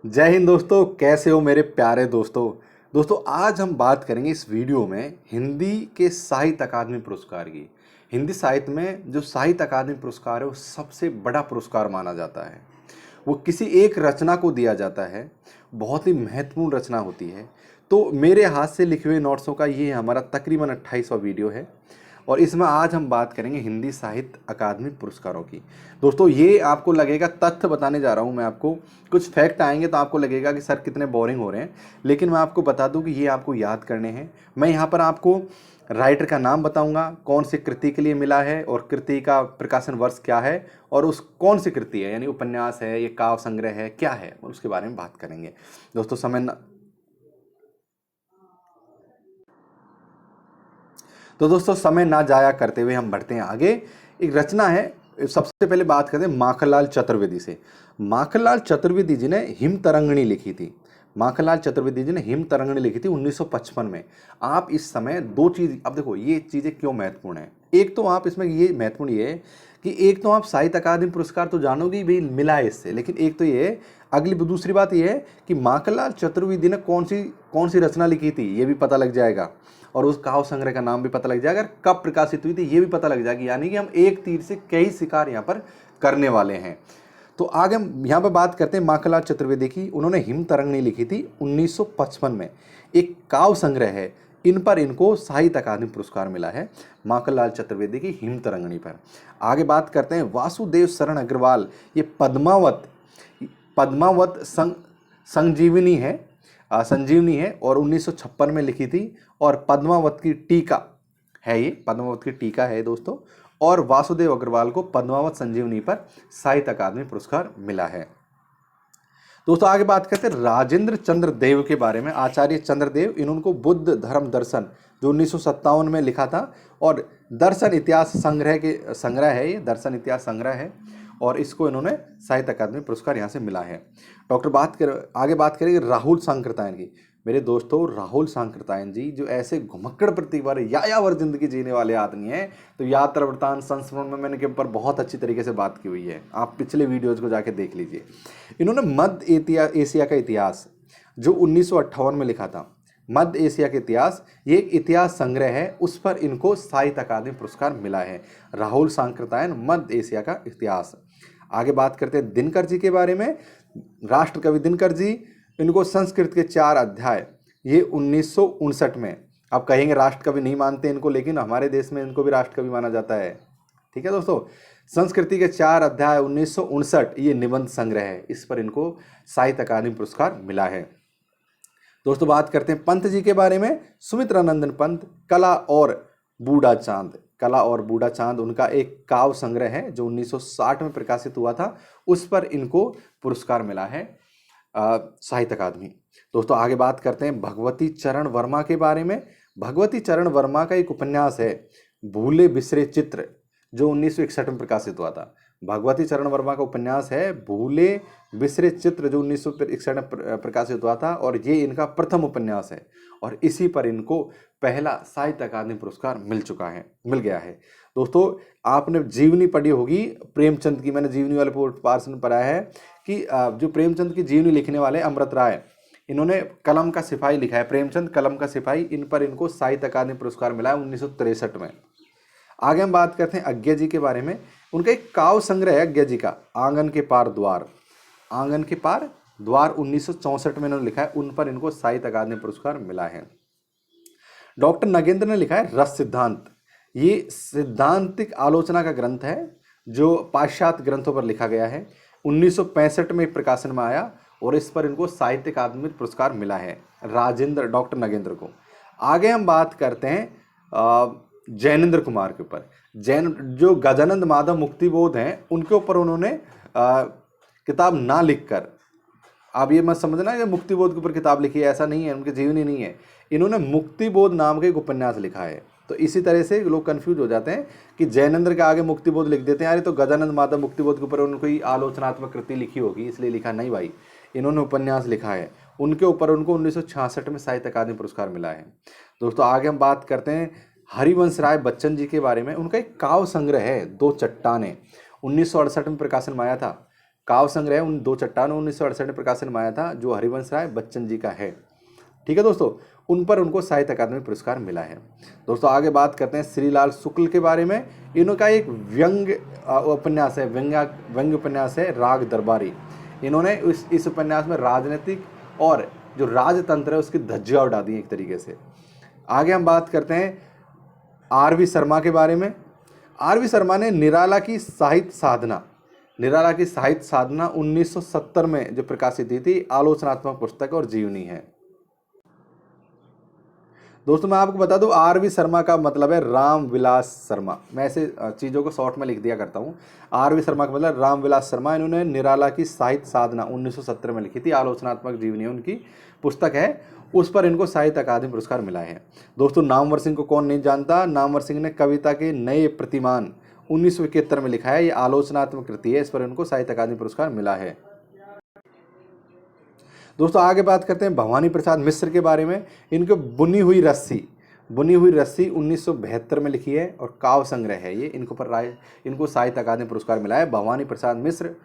जय हिंद दोस्तों, कैसे हो मेरे प्यारे दोस्तों। दोस्तों आज हम बात करेंगे इस वीडियो में हिंदी के साहित्य अकादमी पुरस्कार की। हिंदी साहित्य में जो साहित्य अकादमी पुरस्कार है वो सबसे बड़ा पुरस्कार माना जाता है। वो किसी एक रचना को दिया जाता है, बहुत ही महत्वपूर्ण रचना होती है। तो मेरे हाथ से लिखे हुए नोट्सों का ये हमारा तकरीबन 28वां वीडियो है और इसमें आज हम बात करेंगे हिंदी साहित्य अकादमी पुरस्कारों की। दोस्तों ये आपको लगेगा, तथ्य बताने जा रहा हूँ मैं आपको, कुछ फैक्ट आएंगे तो आपको लगेगा कि सर कितने बोरिंग हो रहे हैं, लेकिन मैं आपको बता दूं कि ये आपको याद करने हैं। मैं यहाँ पर आपको राइटर का नाम बताऊंगा, कौन सी कृति के लिए मिला है और कृति का प्रकाशन वर्ष क्या है और उस कौन सी कृति है, यानी उपन्यास है, ये काव्य संग्रह है, क्या है, उसके बारे में बात करेंगे। दोस्तों समय ना जाया करते हुए हम बढ़ते हैं आगे। एक रचना है, सबसे पहले बात करते हैं माखनलाल चतुर्वेदी से। माखनलाल चतुर्वेदी जी ने हिम तरंगिणी लिखी थी। माखनलाल चतुर्वेदी जी ने हिम तरंगिणी लिखी थी 1955 में। आप इस समय दो चीज, अब देखो ये चीजें क्यों महत्वपूर्ण है। एक तो आप इसमें ये महत्वपूर्ण ये है कि एक तो आप साहित्य अकादमी पुरस्कार तो जानोगे भाई मिला है इससे, लेकिन एक तो ये अगली दूसरी बात ये है कि माखनलाल चतुर्वेदी ने कौन सी रचना लिखी थी ये भी पता लग जाएगा और उस काव्य संग्रह का नाम भी पता लग जाएगा, कब प्रकाशित हुई थी ये भी पता लग जाएगी। यानी कि हम एक तीर से कई शिकार यहाँ पर करने वाले हैं। तो आगे हम यहाँ पर बात करते हैं माखनलाल चतुर्वेदी की। उन्होंने हिम तरंगिणी लिखी थी 1955 में, एक काव्य संग्रह है। इन पर इनको साहित्य अकादमी पुरस्कार मिला है, माखनलाल चतुर्वेदी की हिम तरंगिणी पर। आगे बात करते हैं वासुदेव शरण अग्रवाल। ये पद्मावत पद्मावत संजीवनी है, संजीवनी है और 1956 में लिखी थी। और पद्मावत की टीका है, ये पद्मावत की टीका है दोस्तों। और वासुदेव अग्रवाल को पद्मावत संजीवनी पर साहित्य अकादमी पुरस्कार मिला है। दोस्तों आगे बात करते हैं राजेंद्र चंद्र देव के बारे में। आचार्य चंद्रदेव, इन्होंने बुद्ध धर्म दर्शन जो 1957 में लिखा था और दर्शन इतिहास संग्रह है, ये दर्शन इतिहास संग्रह है और इसको इन्होंने साहित्य अकादमी पुरस्कार यहाँ से मिला है। आगे बात करेंगे राहुल सांकृत्यायन की। मेरे दोस्तों राहुल सांकृत्यायन जी जो ऐसे घुमक्कड़ प्रतिभा यायावर जिंदगी जीने वाले आदमी हैं, तो यात्रा वृत्तांत संस्मरण में मैंने इनके ऊपर बहुत अच्छी तरीके से बात की हुई है, आप पिछले वीडियोज को जाके देख लीजिए। इन्होंने मध्य एशिया का इतिहास जो 1958 में लिखा था, मध्य एशिया के इतिहास, ये एक इतिहास संग्रह है, उस पर इनको साहित्य अकादमी पुरस्कार मिला है। राहुल सांकृत्यायन, मध्य एशिया का इतिहास। आगे बात करते हैं दिनकर जी के बारे में। राष्ट्रकवि दिनकर जी, इनको संस्कृत के 4 अध्याय, ये 1959 में। आप कहेंगे राष्ट्रकवि नहीं मानते इनको, लेकिन हमारे देश में इनको भी राष्ट्रकवि माना जाता है। ठीक है दोस्तों, संस्कृति के 4 अध्याय 1959, ये निबंध संग्रह है, इस पर इनको साहित्य अकादमी पुरस्कार मिला है। दोस्तों बात करते हैं पंत जी के बारे में। सुमित्रानंदन पंत, कला और बूढ़ा चांद। कला और बूढ़ा चांद उनका एक काव्य संग्रह है जो 1960 में प्रकाशित हुआ था, उस पर इनको पुरस्कार मिला है साहित्य अकादमी। दोस्तों आगे बात करते हैं भगवती चरण वर्मा के बारे में। भगवती चरण वर्मा का एक उपन्यास है भूले बिसरे चित्र, जो 1961 में प्रकाशित हुआ था। भगवती चरण वर्मा का उपन्यास है भूले बिसरे चित्र, जो 1961 में प्रकाशित हुआ था और ये इनका प्रथम उपन्यास है और इसी पर इनको पहला साहित्य अकादमी पुरस्कार मिल गया है। दोस्तों आपने जीवनी पढ़ी होगी प्रेमचंद की, मैंने जीवनी वाले पार्सन पढ़ा है कि जो प्रेमचंद की जीवनी लिखने वाले अमृत राय, इन्होंने कलम का सिपाही लिखा है, प्रेमचंद कलम का सिपाही, इन पर इनको साहित्य अकादमी पुरस्कार मिला है 1963 में। आगे हम बात करते हैं अज्ञा जी के बारे में। उनका एक काव्य संग्रह है अज्ञा जी का, आंगन के पार द्वार। आंगन के पार द्वार 1964 में इन्होंने लिखा है, उन पर इनको साहित्य अकादमी पुरस्कार मिला है। डॉक्टर नगेंद्र ने लिखा है रस सिद्धांत। ये सिद्धांतिक आलोचना का ग्रंथ है जो पाश्चात्य ग्रंथों पर लिखा गया है, 1965 में प्रकाशन में आया और इस पर इनको साहित्य अकादमी पुरस्कार मिला है, डॉक्टर नगेंद्र को। आगे हम बात करते हैं जैनेन्द्र कुमार के ऊपर। जो गजानंद माधव मुक्तिबोध हैं, उनके ऊपर उन्होंने किताब ना लिखकर, आप ये मत समझना कि मुक्तिबोध के ऊपर किताब लिखी है, ऐसा नहीं है, उनकी जीवनी नहीं है। इन्होंने मुक्तिबोध नाम का एक उपन्यास लिखा है। तो इसी तरह से लोग कंफ्यूज हो जाते हैं कि जैनेन्द्र के आगे मुक्तिबोध लिख देते हैं, यार तो गजानंद माधव मुक्तिबोध के ऊपर उन्होंने कोई आलोचनात्मक कृति लिखी होगी इसलिए लिखा, नहीं भाई, इन्होंने उपन्यास लिखा है, उनके ऊपर उनको 1966 में साहित्य अकादमी पुरस्कार मिला है। दोस्तों आगे हम बात करते हैं हरिवंश राय बच्चन जी के बारे में। उनका एक काव्य संग्रह है दो चट्टानें, 1968 में प्रकाशन में आया था। काव्य संग्रह उन 2 चट्टानों 1968 में प्रकाशन में आया था, जो हरिवंश राय बच्चन जी का है। ठीक है दोस्तों, उन पर उनको साहित्य अकादमी पुरस्कार मिला है। दोस्तों आगे बात करते हैं श्रीलाल शुक्ल के बारे में। इनका एक व्यंग्य उपन्यास है, व्यंग्य उपन्यास है राग दरबारी। इन्होंने इस उपन्यास में राजनीतिक और जो राजतंत्र है उसकी धज्जियां उड़ा दी एक तरीके से। आगे हम बात करते हैं आर.वी. शर्मा के बारे में। आर.वी. शर्मा ने निराला की साहित्य साधना 1970 में जो प्रकाशित हुई थी, आलोचनात्मक पुस्तक और जीवनी है। दोस्तों मैं आपको बता दूं, आर.वी. शर्मा का मतलब है रामविलास शर्मा। मैं ऐसे चीज़ों को शॉर्ट में लिख दिया करता हूं। आर.वी. शर्मा का मतलब रामविलास शर्मा। इन्होंने निराला की साहित्य साधना 1970 में लिखी थी, आलोचनात्मक जीवनी उनकी पुस्तक है, उस पर इनको साहित्य अकादमी पुरस्कार मिला है। दोस्तों नामवर सिंह को कौन नहीं जानता। नामवर सिंह ने कविता के नए प्रतिमान 1971 में लिखा है, ये आलोचनात्मक कृति है, इस पर इनको साहित्य अकादमी पुरस्कार मिला है। दोस्तों आगे बात करते हैं भवानी प्रसाद मिश्र के बारे में। इनको बुनी हुई रस्सी 1972 में लिखी है और काव्य संग्रह है ये, इनको साहित्य अकादमी पुरस्कार मिला है, भवानी प्रसाद मिश्र,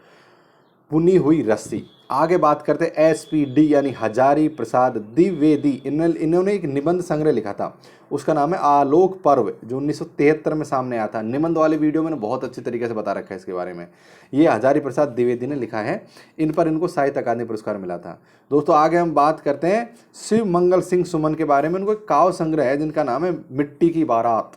बुनी हुई रस्सी। आगे बात करते हैं एसपीडी यानी हजारी प्रसाद द्विवेदी। इन्होंने एक निबंध संग्रह लिखा था, उसका नाम है आलोक पर्व, जो 1973 में सामने आया था। निबंध वाले वीडियो मैंने बहुत अच्छी तरीके से बता रखा है इसके बारे में। ये हजारी प्रसाद द्विवेदी ने लिखा है, इन पर इनको साहित्य अकादमी पुरस्कार मिला था। दोस्तों आगे हम बात करते हैं शिव मंगल सिंह सुमन के बारे में। उनको एक काव्य संग्रह है जिनका नाम है मिट्टी की बारात।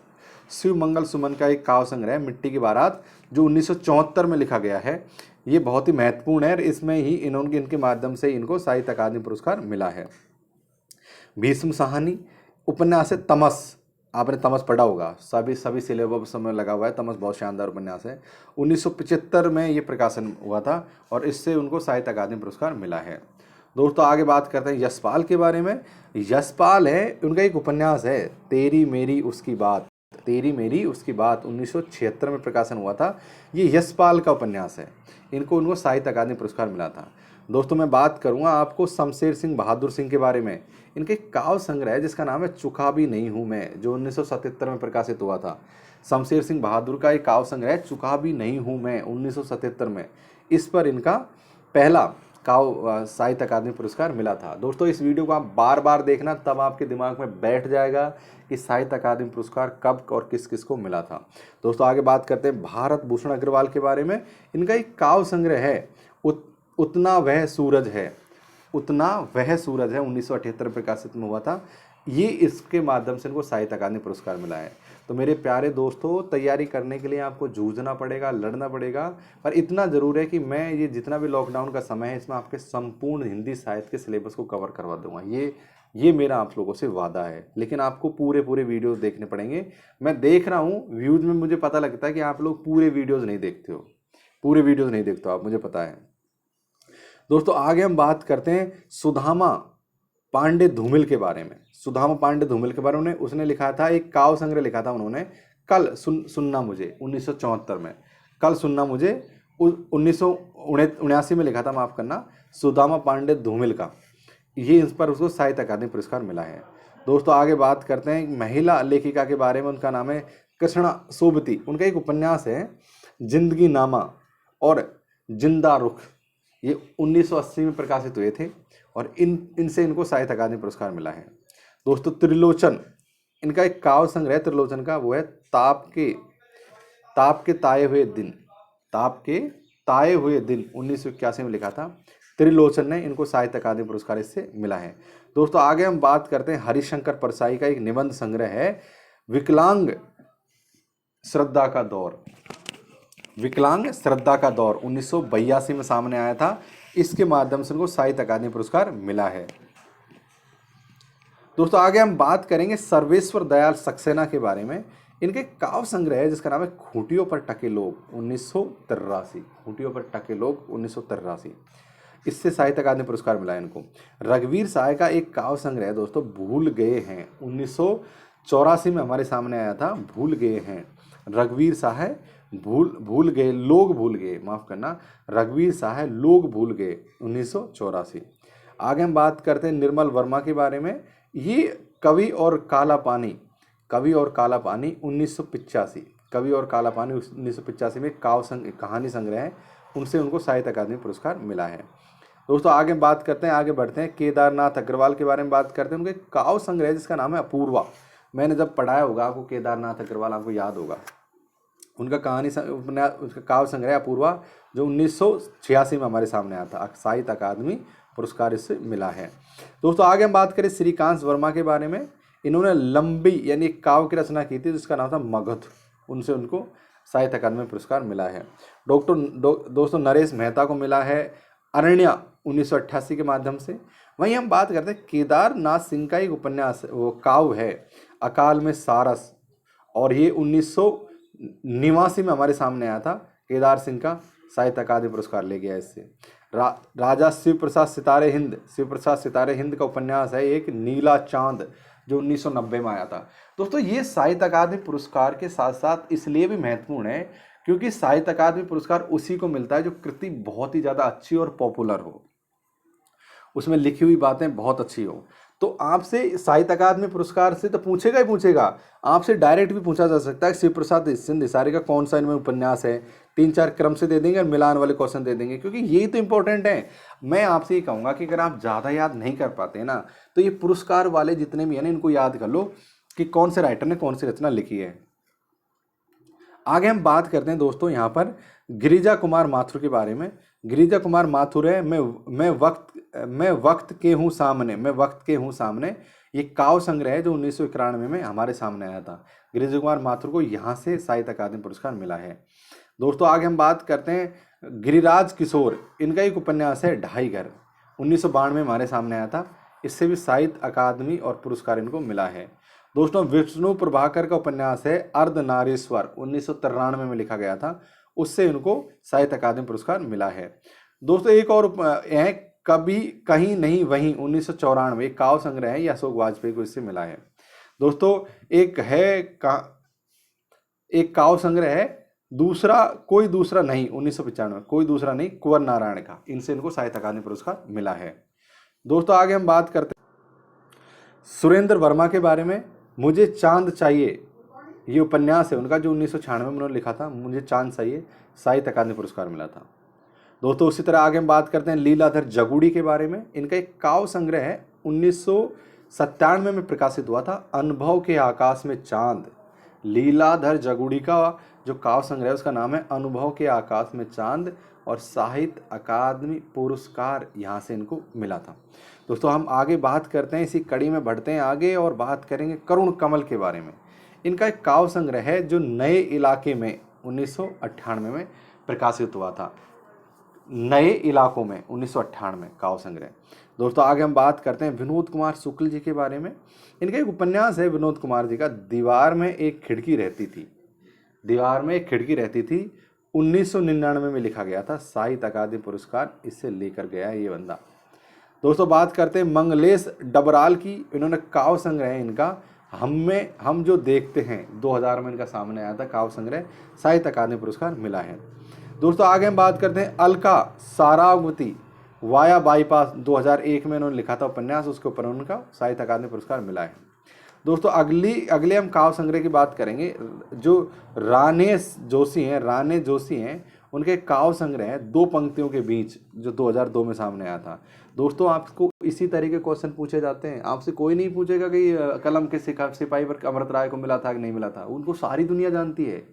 शिव मंगल सुमन का एक काव्य संग्रह है मिट्टी की बारात, जो 1974 में लिखा गया है। ये बहुत ही महत्वपूर्ण है और इसमें ही इनके माध्यम से इनको साहित्य अकादमी पुरस्कार मिला है। भीष्म साहनी उपन्यास है तमस। आपने तमस पढ़ा होगा, सभी सिलेबस में लगा हुआ है। तमस बहुत शानदार उपन्यास है। 1975 में ये प्रकाशन हुआ था और इससे उनको साहित्य अकादमी पुरस्कार मिला है। दोस्तों आगे बात करते हैं यशपाल के बारे में। यशपाल है, उनका एक उपन्यास है तेरी मेरी उसकी बात। 1976 में प्रकाशन हुआ था। ये यशपाल का उपन्यास है, उनको साहित्य अकादमी पुरस्कार मिला था। दोस्तों मैं बात करूंगा आपको शमशेर सिंह बहादुर सिंह के बारे में। इनके काव्य संग्रह है जिसका नाम है चुका भी नहीं हूं मैं, जो 1977 में प्रकाशित हुआ था। शमशेर सिंह बहादुर का एक काव्य संग्रह है चुका भी नहीं हूं मैं, 1977 में। इस पर इनका पहला काव्य साहित्य अकादमी पुरस्कार मिला था। दोस्तों इस वीडियो को आप बार बार देखना, तब आपके दिमाग में बैठ जाएगा कि साहित्य अकादमी पुरस्कार कब और किस किस को मिला था। दोस्तों आगे बात करते हैं भारत भूषण अग्रवाल के बारे में। इनका एक काव्य संग्रह है उतना वह सूरज है। 1978 प्रकाशित में हुआ था। ये इसके माध्यम से इनको साहित्य अकादमी पुरस्कार मिला है। तो मेरे प्यारे दोस्तों, तैयारी करने के लिए आपको जूझना पड़ेगा, लड़ना पड़ेगा, पर इतना ज़रूर है कि मैं ये जितना भी लॉकडाउन का समय है इसमें आपके संपूर्ण हिंदी साहित्य के सिलेबस को कवर करवा दूंगा। ये मेरा आप लोगों से वादा है। लेकिन आपको पूरे वीडियोस देखने पड़ेंगे। मैं देख रहा हूँ व्यूज़ में, मुझे पता लगता है कि आप लोग पूरे वीडियोज़ नहीं देखते हो, आप, मुझे पता है। दोस्तों आगे हम बात करते हैं सुदामा पांडे धूमिल के बारे में। उसने लिखा था, एक काव्य संग्रह लिखा था उन्होंने, कल सुनना मुझे, 1974 में। कल सुनना मुझे 1979 में लिखा था, माफ करना, सुदामा पांडे धूमिल का। ये इस पर उसको साहित्य अकादमी पुरस्कार मिला है। दोस्तों आगे बात करते हैं एक महिला लेखिका के बारे में। उनका नाम है कृष्णा सोबती। उनका एक उपन्यास है जिंदगी नामा और जिंदा रुख। ये 1980 में प्रकाशित हुए थे और इनसे इनको साहित्य अकादमी पुरस्कार मिला है। दोस्तों त्रिलोचन, इनका एक काव्य संग्रह त्रिलोचन का, वो है ताप के ताए हुए दिन 1981 में लिखा था। त्रिलोचन ने इनको साहित्य अकादमी पुरस्कार इससे मिला है। दोस्तों आगे हम बात करते हैं हरिशंकर परसाई का एक निबंध संग्रह है विकलांग श्रद्धा का दौर। 1982 में सामने आया था। इसके माध्यम से उनको साहित्य अकादमी पुरस्कार मिला है। दोस्तों आगे हम बात करेंगे सर्वेश्वर दयाल सक्सेना के बारे में। इनके काव्य संग्रह है जिसका नाम है खूंटियों पर टके लोग 1983। इससे साहित्य अकादमी पुरस्कार मिला है इनको। रघुवीर साय का एक काव्य संग्रह है दोस्तों, भूल गए हैं, 1984 में हमारे सामने आया था। भूल गए हैं, रघुवीर साय भूल गए, लोग भूल गए, माफ करना, रघुवीर साय लोग भूल गए, 1984। आगे हम बात करते हैं निर्मल वर्मा के बारे में। ये कवि और काला पानी 1985 में कहानी संग्रह है, उनसे उनको साहित्य अकादमी पुरस्कार मिला है। दोस्तों आगे बात करते हैं, आगे बढ़ते हैं, केदारनाथ अग्रवाल के बारे में बात करते हैं। उनके काव्य संग्रह जिसका नाम है अपूर्वा, मैंने जब पढ़ाया होगा आपको केदारनाथ अग्रवाल, आपको याद होगा। उनका उसका काव्य संग्रह अपूर्वा जो 1986 में हमारे सामने आया था, साहित्य अकादमी पुरस्कार इससे मिला है। दोस्तों आगे हम बात करें श्रीकांत वर्मा के बारे में। इन्होंने लंबी यानी काव्य की रचना की थी जिसका नाम था मगध, उनसे उनको साहित्य अकादमी पुरस्कार मिला है। दोस्तों नरेश मेहता को मिला है अरण्या 1988 के माध्यम से। वहीं हम बात करते हैं केदारनाथ सिंह का एक उपन्यास, वो काव्य है अकाल में सारस, और ये 1989 में हमारे सामने आया था। केदार सिंह का साहित्य अकादमी पुरस्कार ले गया इससे। राजा शिव प्रसाद सितारे हिंद का उपन्यास है एक नीला चांद, जो 1990 में आया था। दोस्तों ये साहित्य अकादमी पुरस्कार के साथ साथ इसलिए भी महत्वपूर्ण है क्योंकि साहित्य अकादमी पुरस्कार उसी को मिलता है जो कृति बहुत ही ज़्यादा अच्छी और पॉपुलर हो, उसमें लिखी हुई बातें बहुत अच्छी हो। तो आपसे साहित्य अकादमी पुरस्कार से तो पूछेगा ही पूछेगा, आपसे डायरेक्ट भी पूछा जा सकता है शिव प्रसाद सितारे का कौन सा इनमें उपन्यास है, 3-4 क्रम से दे देंगे और मिलान वाले क्वेश्चन दे देंगे, क्योंकि यही तो इंपॉर्टेंट है। मैं आपसे ये कहूँगा कि अगर आप ज़्यादा याद नहीं कर पाते हैं ना, तो ये पुरस्कार वाले जितने भी हैं ना, इनको याद कर लो कि कौन से राइटर ने कौन सी रचना लिखी है। आगे हम बात करते हैं दोस्तों यहाँ पर गिरिजा कुमार माथुर के बारे में। गिरिजा कुमार माथुर है मैं वक्त के हूँ सामने, ये काव्य संग्रह है जो 1991 में हमारे सामने आया था। गिरिजा कुमार माथुर को यहाँ से साहित्य अकादमी पुरस्कार मिला है। दोस्तों आगे हम बात करते हैं गिरिराज किशोर, इनका एक उपन्यास है ढाई घर, 1992 में हमारे सामने आया था। इससे भी साहित्य अकादमी और पुरस्कार इनको मिला है। दोस्तों विष्णु प्रभाकर का उपन्यास है अर्धनारीश्वर, 1993 में लिखा गया था, उससे इनको साहित्य अकादमी पुरस्कार मिला है। दोस्तों एक और है कभी कहीं नहीं वहीं, 1994, काव्य संग्रह है, ये अशोक वाजपेयी को इससे मिला है। दोस्तों एक काव्य संग्रह है कोई दूसरा नहीं, 1995, कोई दूसरा नहीं, कुंवर नारायण का, इनसे इनको साहित्य अकादमी पुरस्कार मिला है। दोस्तों आगे हम बात करते हैं सुरेंद्र वर्मा के बारे में। मुझे चांद चाहिए, ये उपन्यास है उनका जो 1996 में उन्होंने लिखा था, मुझे चांद चाहिए, साहित्य अकादमी पुरस्कार मिला था। दोस्तों उसी तरह आगे हम बात करते हैं लीलाधर जगुड़ी के बारे में। इनका एक काव्य संग्रह है 1997 में प्रकाशित हुआ था, अनुभव के आकाश में चांद। लीलाधर जगुड़ी का जो काव्य संग्रह है उसका नाम है अनुभव के आकाश में चांद, और साहित्य अकादमी पुरस्कार यहाँ से इनको मिला था। दोस्तों हम आगे बात करते हैं, इसी कड़ी में बढ़ते हैं आगे और बात करेंगे करुण कमल के बारे में। इनका एक काव्य संग्रह है जो नए इलाके में 1998 में प्रकाशित हुआ था, नए इलाकों में 1998 काव्य संग्रह। दोस्तों आगे हम बात करते हैं विनोद कुमार शुक्ल जी के बारे में। इनका एक उपन्यास है विनोद कुमार जी का, दीवार में एक खिड़की रहती थी, 1999 में लिखा गया था, साहित्य अकादमी पुरस्कार इससे लेकर गया है ये बंदा। दोस्तों बात करते हैं मंगलेश डबराल की। इन्होंने काव्य संग्रह है इनका हम जो देखते हैं, 2000 में इनका सामने आया था काव्य संग्रह, साहित्य अकादमी पुरस्कार मिला है। दोस्तों आगे हम बात करते हैं अलका सारावती वाया बाईपास, 2001 में इन्होंने लिखा था उपन्यास, उसके ऊपर उनका साहित्य अकादमी पुरस्कार मिला है। दोस्तों अगले हम काव्य संग्रह की बात करेंगे जो राने जोशी हैं, उनके काव्य संग्रह है दो पंक्तियों के बीच, जो 2002 में सामने आया था। दोस्तों आपको इसी तरह के क्वेश्चन पूछे जाते हैं, आपसे कोई नहीं पूछेगा कि कलम के सिपाही पर अमृत राय को मिला था कि नहीं मिला था, उनको सारी दुनिया जानती है।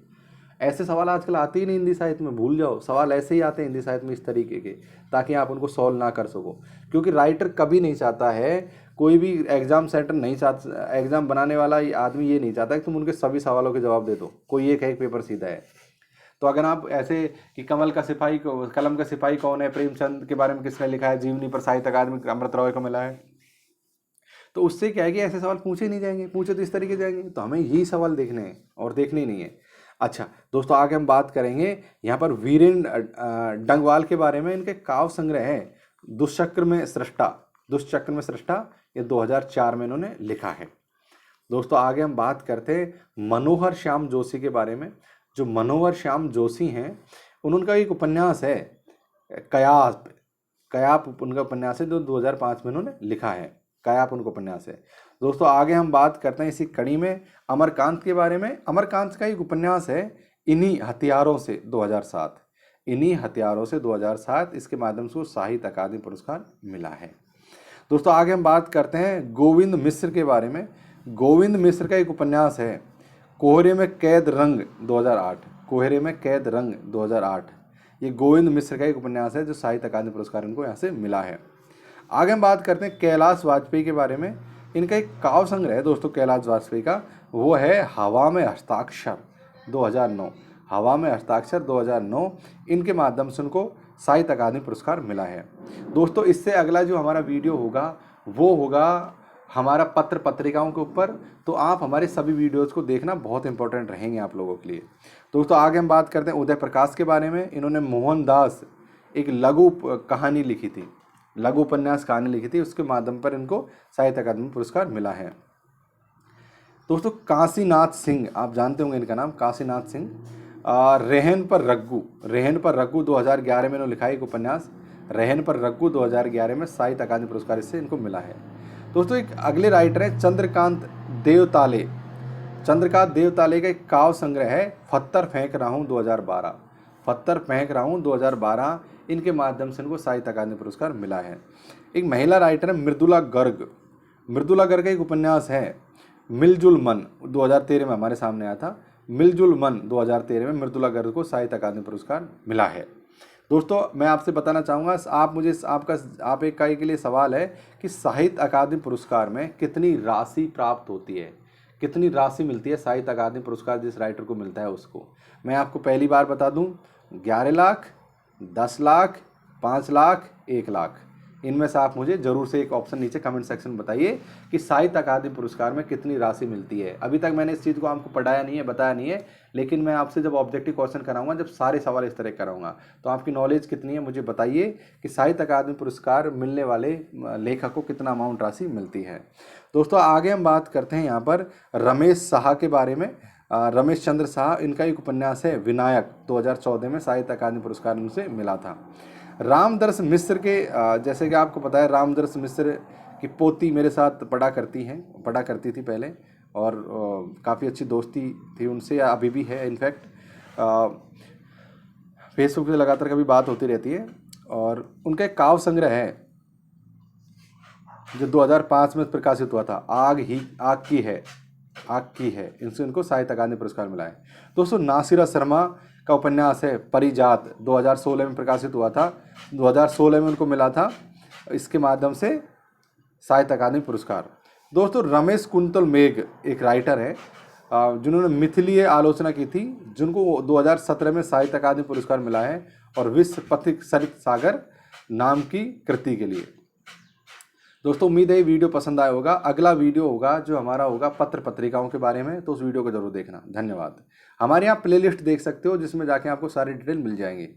ऐसे सवाल आजकल आते ही नहीं हिंदी साहित्य में, भूल जाओ, सवाल ऐसे ही आते हैं हिंदी साहित्य में इस तरीके के, ताकि आप उनको सॉल्व ना कर सको। क्योंकि राइटर कभी नहीं चाहता है, कोई भी एग्जाम सेंटर नहीं चाहता, एग्जाम बनाने वाला आदमी ये नहीं चाहता कि तुम उनके सभी सवालों के जवाब दे दो, कोई एक है पेपर सीधा है। तो अगर आप ऐसे कि कलम का सिपाही कौन है, प्रेमचंद के बारे में किसने लिखा है, जीवनी पर साहित्य अकादमी अमृत रॉय को मिला है, तो उससे क्या है कि ऐसे सवाल पूछे नहीं जाएंगे, पूछे तो इस तरीके जाएंगे। तो हमें यही सवाल देखने हैं और देखने ही नहीं है। अच्छा दोस्तों आगे हम बात करेंगे यहाँ पर वीरेंद्र डंगवाल के बारे में। इनके काव्य संग्रह है दुष्चक्र में सृष्टा, ये 2004 में इन्होंने लिखा है। दोस्तों आगे हम बात करते हैं मनोहर श्याम जोशी के बारे में। जो मनोहर श्याम जोशी हैं, उनका एक उपन्यास है कयाप उनका उपन्यास है जो 2005 में उन्होंने लिखा है, कयाप उनका उपन्यास है। दोस्तों आगे हम बात करते हैं इसी कड़ी में अमरकांत के बारे में। अमरकांत का एक उपन्यास है इन्हीं हथियारों से, 2007। इन्हीं हथियारों से 2007, इसके माध्यम से वो साहित्य अकादमी पुरस्कार मिला है। दोस्तों आगे हम बात करते हैं गोविंद मिश्र के बारे में। गोविंद मिश्र का एक उपन्यास है कोहरे में कैद रंग 2008, कोहरे में कैद रंग 2008। ये गोविंद मिश्र का एक उपन्यास है जो साहित्य अकादमी पुरस्कार इनको यहाँ से मिला है। आगे हम बात करते हैं कैलाश वाजपेयी के बारे में। इनका एक काव्य संग्रह है दोस्तों कैलाश वाजपेयी का, वो है हवा में हस्ताक्षर 2009, हवा में हस्ताक्षर 2009। इनके माध्यम से उनको साहित्य अकादमी पुरस्कार मिला है। दोस्तों इससे अगला जो हमारा वीडियो होगा वो होगा हमारा पत्र पत्रिकाओं के ऊपर, तो आप हमारे सभी वीडियोज़ को देखना, बहुत इंपॉर्टेंट रहेंगे आप लोगों के लिए। दोस्तों आगे हम बात करते हैं उदय प्रकाश के बारे में। इन्होंने मोहनदास एक लघु कहानी लिखी थी, लघु उपन्यास कहानी लिखी थी, उसके माध्यम पर इनको साहित्य अकादमी पुरस्कार मिला है। दोस्तों काशीनाथ सिंह, आप जानते होंगे इनका नाम, काशीनाथ सिंह। रहन पर रग्गू, रहन पर रग्गू 2011 में इन्होंने लिखा है एक उपन्यास, रहन पर रग्गू 2011 में साहित्य अकादमी पुरस्कार इससे इनको मिला है। दोस्तों एक अगले राइटर हैं चंद्रकांत देवताले। चंद्रकांत देवताले का एक काव्य संग्रह है पत्थर फेंक रहा हूँ 2012, पत्थर फेंक रहा हूँ 2012। इनके माध्यम से इनको साहित्य अकादमी पुरस्कार मिला है। एक महिला राइटर है मृदुला गर्ग, मृदुला गर्ग का एक उपन्यास है मिलजुल मन 2013 में हमारे सामने आया था, मिलजुल मन 2013 में मृदुला गर्ग को साहित्य अकादमी पुरस्कार मिला है। दोस्तों मैं आपसे बताना चाहूँगा, आप मुझे आप एक के लिए सवाल है कि साहित्य अकादमी पुरस्कार में कितनी राशि प्राप्त होती है, कितनी राशि मिलती है साहित्य अकादमी पुरस्कार जिस राइटर को मिलता है उसको। मैं आपको पहली बार बता दूं, 11 लाख, 10 लाख, 5 लाख, 1 लाख। इनमें से आप मुझे जरूर से एक ऑप्शन नीचे कमेंट सेक्शन में बताइए कि साहित्य अकादमी पुरस्कार में कितनी राशि मिलती है। अभी तक मैंने इस चीज़ को आपको पढ़ाया नहीं है, बताया नहीं है, लेकिन मैं आपसे जब ऑब्जेक्टिव क्वेश्चन कराऊंगा, जब सारे सवाल इस तरह कराऊंगा, तो आपकी नॉलेज कितनी है मुझे बताइए कि साहित्य अकादमी पुरस्कार मिलने वाले लेखक को कितना अमाउंट राशि मिलती है। दोस्तों आगे हम बात करते हैं यहाँ पर रमेश साहा के बारे में। रमेश चंद्र साहा, इनका एक उपन्यास है विनायक 2014 में साहित्य अकादमी पुरस्कार उनसे मिला था। रामदर्श मिश्र के जैसे कि आपको पता है रामदर्श मिश्र की पोती मेरे साथ पढ़ा करती थी पहले, और काफ़ी अच्छी दोस्ती थी उनसे, या अभी भी है इनफैक्ट। फेसबुक पे लगातार कभी बात होती रहती है। और उनका एक काव्य संग्रह है जो 2005 में प्रकाशित हुआ था, आग की है। इनसे इनको साहित्य अकादमी पुरस्कार मिला है। दोस्तों नासिरा शर्मा का उपन्यास है परिजात 2016 में प्रकाशित हुआ था, 2016 में उनको मिला था इसके माध्यम से साहित्य अकादमी पुरस्कार। दोस्तों रमेश कुंतल मेघ एक राइटर है जिन्होंने मिथिलीय आलोचना की थी, जिनको 2017 में साहित्य अकादमी पुरस्कार मिला है, और विश्व पथिक सरित सागर नाम की कृति के लिए। दोस्तों उम्मीद है ये वीडियो पसंद आया होगा। अगला वीडियो होगा जो हमारा होगा पत्र पत्रिकाओं के बारे में, तो उस वीडियो को जरूर देखना। धन्यवाद। हमारे यहाँ प्लेलिस्ट देख सकते हो जिसमें जाके आपको सारी डिटेल मिल जाएंगी।